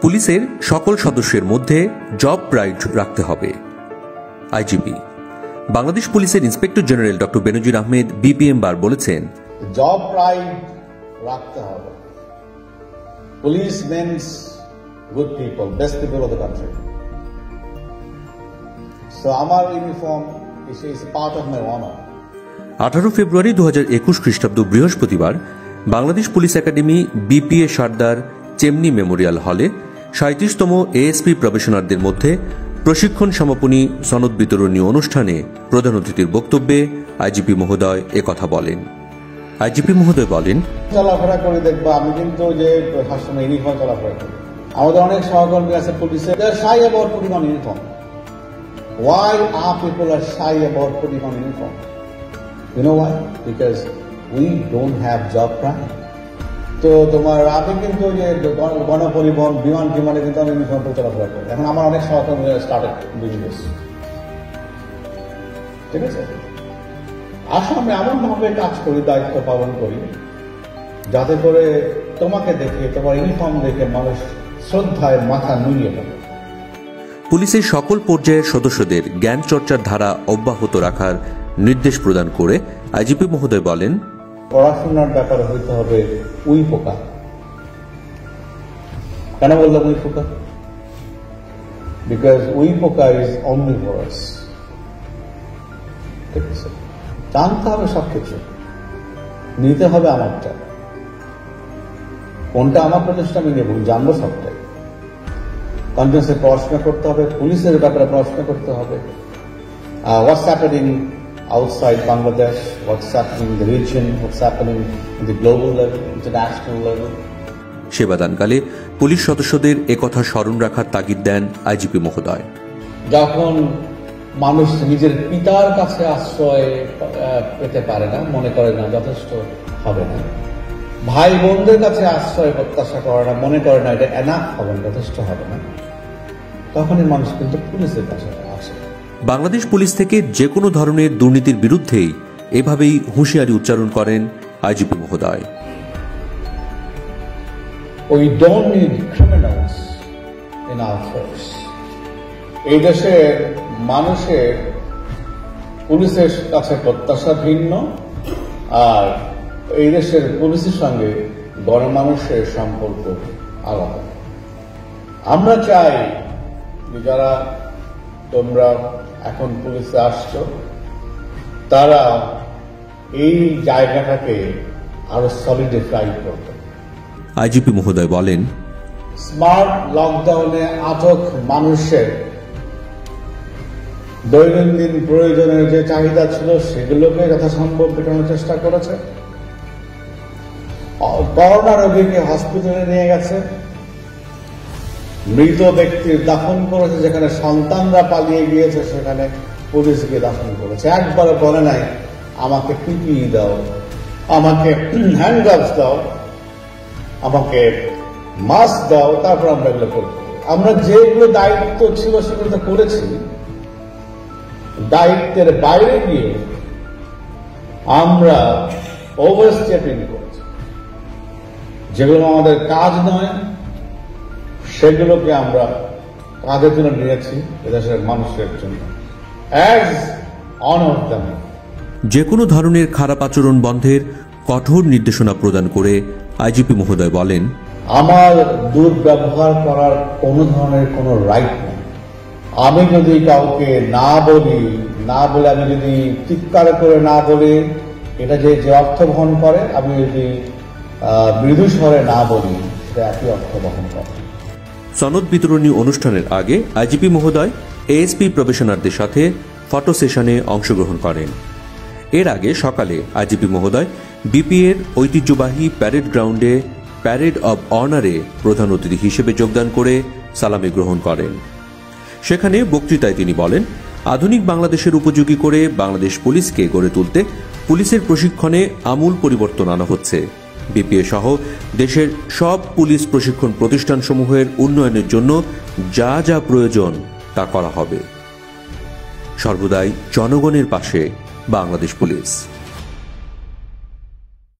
পুলিশের সকল সদস্যের মধ্যে জব প্রাইড রাখতে হবে। আইজিপি বাংলাদেশ পুলিশের ইন্সপেক্টর জেনারেল ডক্টর বেনজির আহমেদ বিপিএম বার বলেছেন, জব প্রাইড রাখতে হবে। Police means good people, best people of the country. So আমার uniform is part of my honor. 18 ফেব্রুয়ারি 2021 খ্রিস্টাব্দ বৃহস্পতিবার বাংলাদেশ পুলিশ একাডেমি বিপিএ সর্দার চেমনি মেমোরিয়াল হলে 37তম এএসপি প্রবেশনারদের মধ্যে প্রশিক্ষণ সমাপনী সনদ বিতরণী অনুষ্ঠানে প্রধান অতিথির বক্তব্যে আইজিপি মহোদয় একথা বলেন। আইজিপি মহোদয় বলেন, চলাফেরা করে দেখবা, আমি কিন্তু যে সবসময় ইউনিফর্ম চলাফেরা করি। আমাদের অনেক সহকর্মী আছে পুলিশে, they are shy about putting on uniform. Why are people shy about putting on uniform? You know why? Because we don't have job pride. তো তোমার আমি কিন্তু যে গণপরিবহন বিমান বিমানে কিন্তু আমি ইউনিফর্ম পরে চলাফেরা করি। এখন আমার অনেক সহকর্মী স্টার্টেড বিজনেস, ঠিক আছে। আসলে আমি এমন ভাবে কাজ করি, দায়িত্ব পালন করি, যাতে করে তোমাকে দেখে, তোমার ইউনিফর্ম দেখে মানুষ শ্রদ্ধায় মাথা নুইয়ে পড়ে। পুলিশের সকল পর্যায়ের সদস্যদের জ্ঞান চর্চার ধারা অব্যাহত রাখার নির্দেশ প্রদান করে আইজিপি মহোদয় বলেন, পড়াশোনার ব্যাপারে হইতে হবে উই পোকা। কেন বললাম উই পোকা? বিকজ উই পোকা ইজ অমনিভোরাস। ঠিক আছে, জানতে হবে সবকিছু, নিতে হবে আমারটা, কোনটা আমার প্রচেষ্টা আমি নেব, জানবো সবটাই। কন্টিনিউসলি পড়াশোনা করতে হবে, পুলিশের ব্যাপারে পড়াশোনা করতে হবে। What's happening outside Bangladesh, what's happening in the region, what's happening in the global level, international level. সেবাদানকালে পুলিশ সদস্যদের একথা স্মরণ রাখার তাগিদ দেন আইজিপি মহোদয়। যখন মানুষ নিজের পিতার কাছে আশ্রয় পেতে পারে না, মনে করে না যথেষ্ট হবে না, ভাই বোনদের কাছে আশ্রয় প্রত্যাশা করে না, মনে করে না এটা এনাফ হবে না, যথেষ্ট হবে না, তখনই মানুষ কিন্তু পুলিশের কাছে আসে। বাংলাদেশ পুলিশ থেকে যে কোনো ধরনের দুর্নীতির বিরুদ্ধেই এভাবেই হুঁশিয়ারি উচ্চারণ করেন আইজিপি মহোদয়। We don't need criminals in our force. এই দেশের মানুষের পুলিশের কাছে প্রত্যাশা ভিন্ন, আর এই দেশের পুলিশের সঙ্গে গণমানুষের সম্পর্ক আলাদা। আমরা চাই যারা তোমরা এখন পুলিশে আসছো, তারা এই জায়গাটাকে আরো সলিডিফাই করবে। আইজিপি মহোদয় বলেন, স্মার্ট লকডাউনে আটক মানুষের দৈনন্দিন প্রয়োজনের যে চাহিদা ছিল সেগুলোকে যথাসম্ভব মেটানোর চেষ্টা করেছে। করোনা রোগীকে হসপিটালে নিয়ে গেছে, মৃত ব্যক্তির দাফন করেছে, যেখানে সন্তানরা পালিয়ে গিয়েছে সেখানে পুলিশকে দাফন করেছে। একবারে বলে নাই আমাকে পিপিই দাও, আমাকে হ্যান্ড গ্লাভস দাও, আমাকে মাস্ক দাও, তারপর আমরা এগুলো করব। আমরা যেগুলো দায়িত্ব ছিল সেগুলো তো করেছি, দায়িত্বের বাইরে গিয়ে আমরা ওভারস্টেপিং করেছি। যেগুলো আমাদের কাজ নয় সেগুলোকে আমরা কাজের জন্য নিয়েছি এদেশের মানুষের জন্য। যে কোনো ধরনের খারাপ আচরণ বন্ধের কঠোর নির্দেশনা প্রদান করে আইজিপি মহোদয় বলেন, আমার দুর্ব্যবহার করার কোনো ধরনের কোনো রাইট নেই। আমি যদি কাউকে না বলি, না বলে আমি যদি চিৎকার করে না বলি, এটা যে অর্থ বহন করে, আমি যদি মৃদু স্বরে না বলি, সেটা একই অর্থ বহন করে। সনদ বিতরণী অনুষ্ঠানের আগে আইজিপি মহোদয় এএসপি প্রবেশনারদের সাথে ফটো সেশনে অংশগ্রহণ করেন। এর আগে সকালে আইজিপি মহোদয় বিপিএর ঐতিহ্যবাহী প্যারেড গ্রাউন্ডে প্যারেড অব অনারে প্রধান অতিথি হিসেবে যোগদান করে সালামি গ্রহণ করেন। সেখানে বক্তৃতায় তিনি বলেন, আধুনিক বাংলাদেশের উপযোগী করে বাংলাদেশ পুলিশকে গড়ে তুলতে পুলিশের প্রশিক্ষণে আমূল পরিবর্তন আনা হচ্ছে। বিপিএ সহ দেশের সব পুলিশ প্রশিক্ষণ প্রতিষ্ঠানসমূহের উন্নয়নের জন্য যা যা প্রয়োজন তা করা হবে। সর্বদাই জনগণের পাশে বাংলাদেশ পুলিশ।